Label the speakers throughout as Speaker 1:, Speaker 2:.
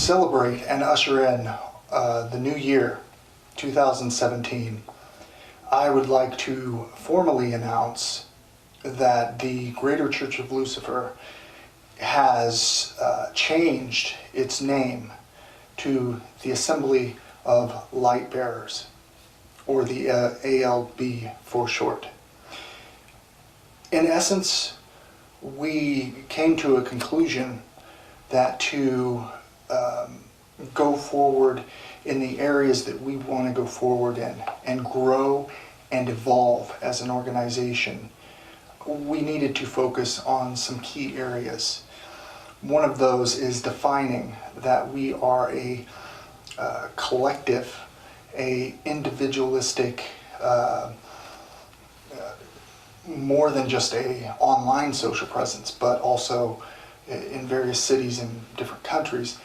Speaker 1: celebrate and usher in the new year, 2017, I would like to formally announce that the Greater Church of Lucifer has changed its name to the Assembly of Light Bearers, or the ALB for short. In essence, we came to a conclusion that to go forward in the areas that we want to go forward in and grow and evolve as an organization, we needed to focus on some key areas. One of those is defining that we are a collective, a individualistic, more than just a online social presence, but also in various cities and different countries,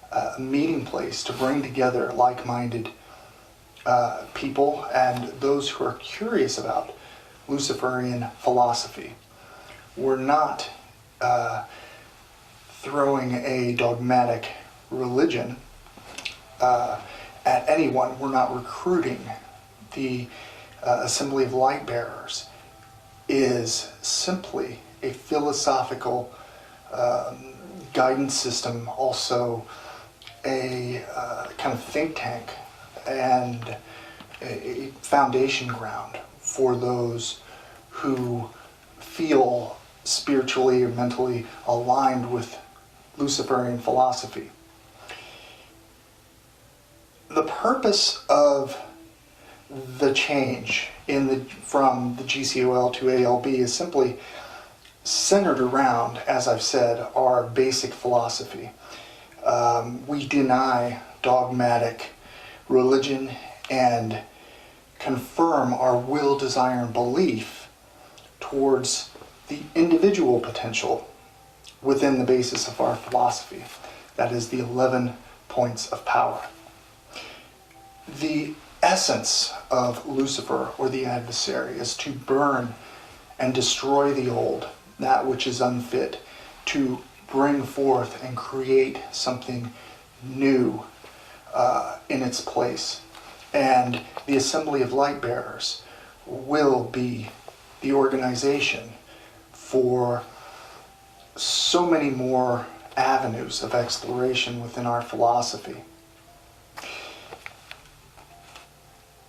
Speaker 1: a meeting place to bring together like-minded people and those who are curious about Luciferian philosophy. We're not throwing a dogmatic religion at anyone. We're not recruiting. The Assembly of Light Bearers is simply a philosophical guidance system, also a kind of think tank and a foundation ground for those who feel spiritually or mentally aligned with Luciferian philosophy. The purpose of the change from the GCOL to ALB is simply centered around, as I've said, our basic philosophy. We deny dogmatic religion and confirm our will, desire, and belief towards the individual potential within the basis of our philosophy. That is the 11 points of power. The essence of Lucifer, or the adversary, is to burn and destroy the old, that which is unfit, to bring forth and create something new in its place. And the Assembly of Light Bearers will be the organization for so many more avenues of exploration within our philosophy.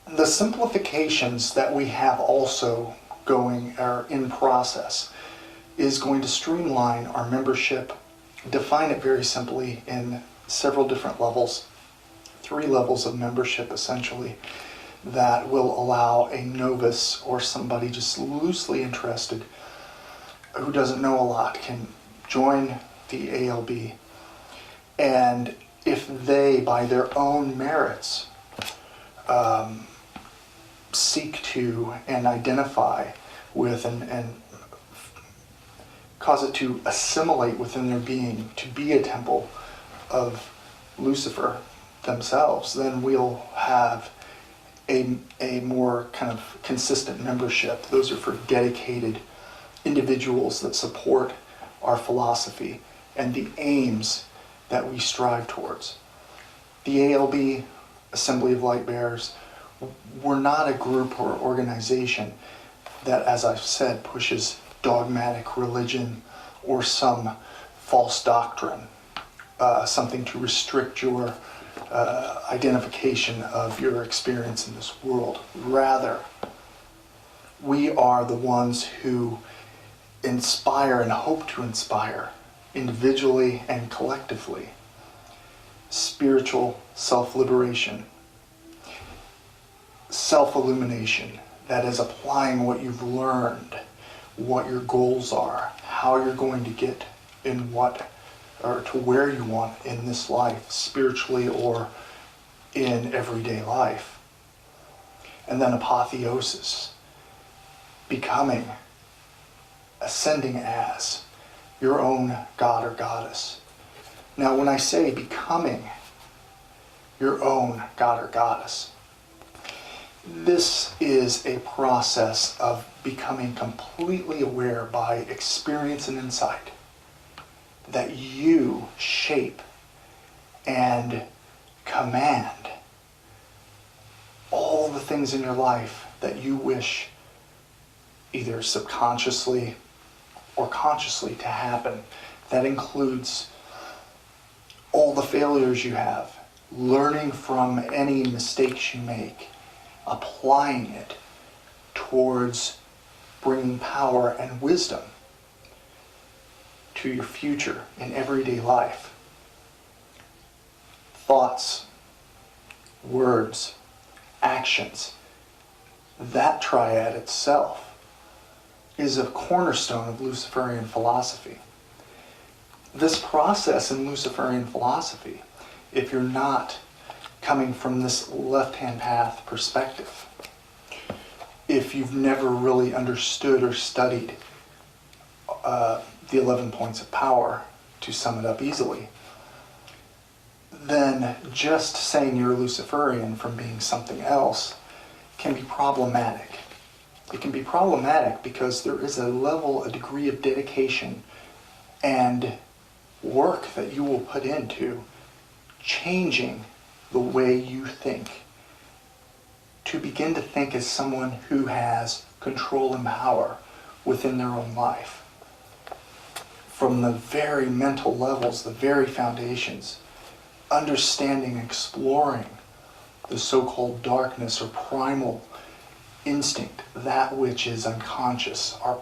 Speaker 1: The simplifications that we have also going or in process is going to streamline our membership, define it very simply in several different levels, 3 levels of membership essentially, that will allow a novice or somebody just loosely interested who doesn't know a lot can join the ALB. And if they, by their own merits, seek to and identify with and cause it to assimilate within their being to be a temple of Lucifer themselves, then we'll have a more kind of consistent membership. Those are for dedicated individuals that support our philosophy and the aims that we strive towards. The ALB, Assembly of Light Bearers, we're not a group or organization that, as I've said, pushes dogmatic religion or some false doctrine, something to restrict your identification of your experience in this world. Rather, we are the ones who inspire and hope to inspire, individually and collectively, spiritual self-liberation, self-illumination, that is applying what you've learned, what your goals are, how you're going to get in what, or to where you want in this life, spiritually or in everyday life. And then apotheosis, becoming, ascending as your own god or goddess. Now, when I say becoming your own god or goddess, this is a process of becoming completely aware by experience and insight that you shape and command all the things in your life that you wish either subconsciously or consciously to happen. That includes all the failures you have, learning from any mistakes you make, applying it towards bringing power and wisdom to your future in everyday life. Thoughts, words, actions. That triad itself is a cornerstone of Luciferian philosophy. This process in Luciferian philosophy, if you're not coming from this left-hand path perspective, if you've never really understood or studied the 11 points of power, to sum it up easily, then just saying you're a Luciferian from being something else can be problematic. It can be problematic because there is a degree of dedication and work that you will put into changing the way you think, to begin to think as someone who has control and power within their own life. From the very mental levels, the very foundations, understanding, exploring the so-called darkness or primal instinct, that which is unconscious, our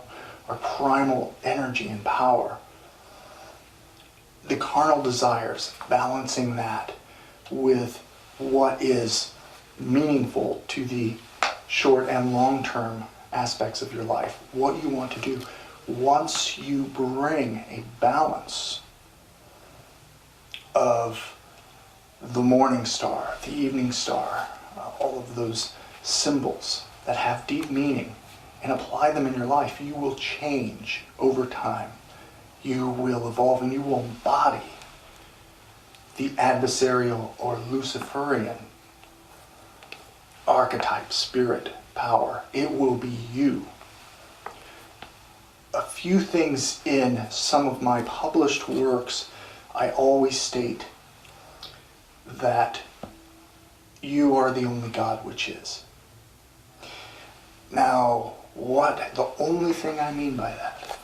Speaker 1: primal energy and power. The carnal desires, balancing that with what is meaningful to the short and long-term aspects of your life, what you want to do. Once you bring a balance of the morning star, the evening star, all of those symbols that have deep meaning, and apply them in your life, you will change over time. You will evolve and you will embody the adversarial or Luciferian archetype, spirit, power. It will be you. A few things in some of my published works, I always state that you are the only God which is. Now, the only thing I mean by that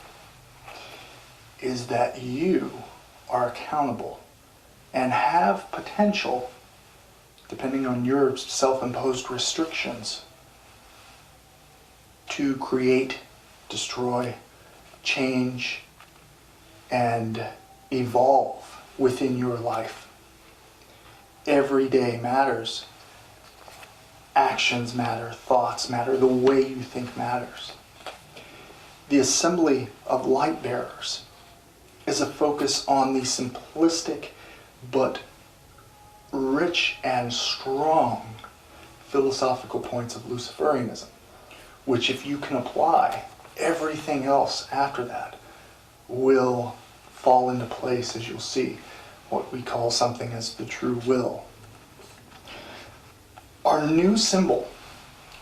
Speaker 1: is that you are accountable and have potential, depending on your self-imposed restrictions, to create, destroy, change, and evolve within your life. Every day matters. Actions matter, thoughts matter, the way you think matters. The assembly of light bearers is a focus on the simplistic but rich and strong philosophical points of Luciferianism, which if you can apply, everything else after that will fall into place, as you'll see, what we call something as the true will. Our new symbol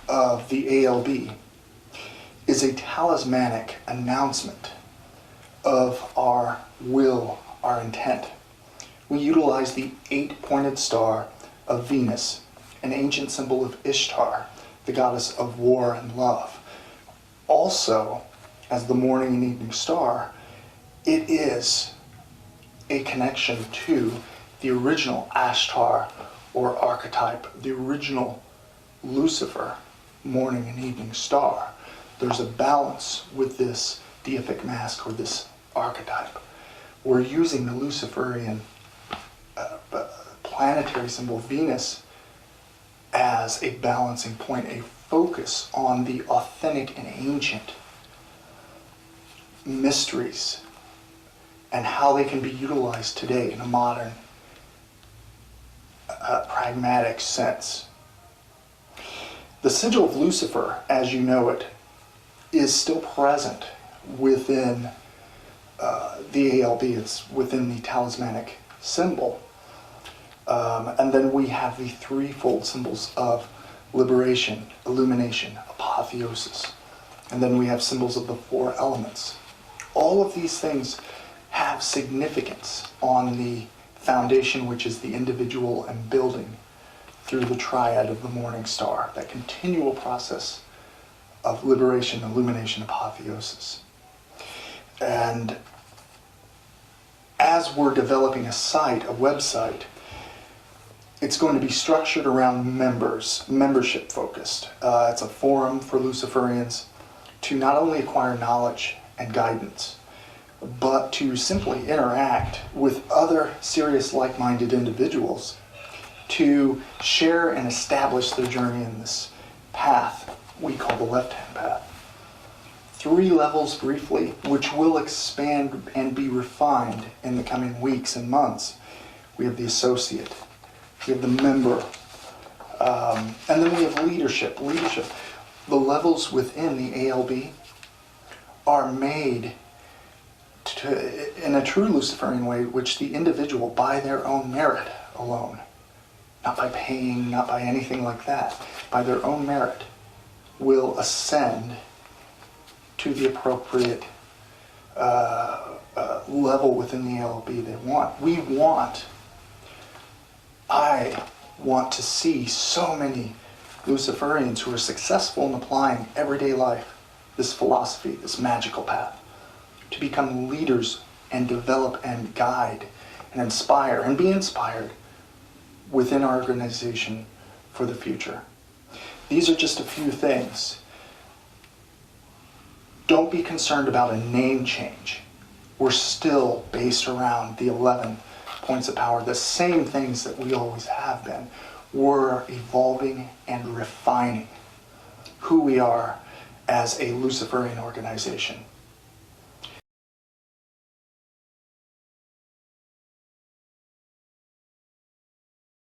Speaker 1: of the ALB is a talismanic announcement of our will, our intent. We utilize the 8-pointed star of Venus, an ancient symbol of Ishtar, the goddess of war and love. Also, as the morning and evening star, it is a connection to the original Ashtar or archetype, the original Lucifer, morning and evening star. There's a balance with this deific mask or this archetype. We're using the Luciferian planetary symbol Venus as a balancing point, a focus on the authentic and ancient mysteries and how they can be utilized today in a modern, pragmatic sense. The sigil of Lucifer, as you know it, is still present within the ALB. It's within the talismanic symbol. And then we have the threefold symbols of liberation, illumination, apotheosis. And then we have symbols of the 4 elements. All of these things have significance on the foundation, which is the individual, and building through the Triad of the morning star, that continual process of liberation, illumination, apotheosis. And as we're developing a site, a website, it's going to be structured around membership focused. It's a forum for Luciferians to not only acquire knowledge and guidance, but to simply interact with other serious like-minded individuals to share and establish their journey in this path we call the left-hand path. 3 levels briefly, which will expand and be refined in the coming weeks and months. We have the associate, we have the member, and then we have leadership. The levels within the ALB are made in a true Luciferian way, which the individual, by their own merit alone, not by paying, not by anything like that, by their own merit, will ascend to the appropriate level within the ALB they want. I want to see so many Luciferians who are successful in applying everyday life, this philosophy, this magical path, to become leaders and develop and guide and inspire and be inspired within our organization for the future. These are just a few things. Don't be concerned about a name change. We're still based around the 11 points of power, the same things that we always have been. We're evolving and refining who we are as a Luciferian organization.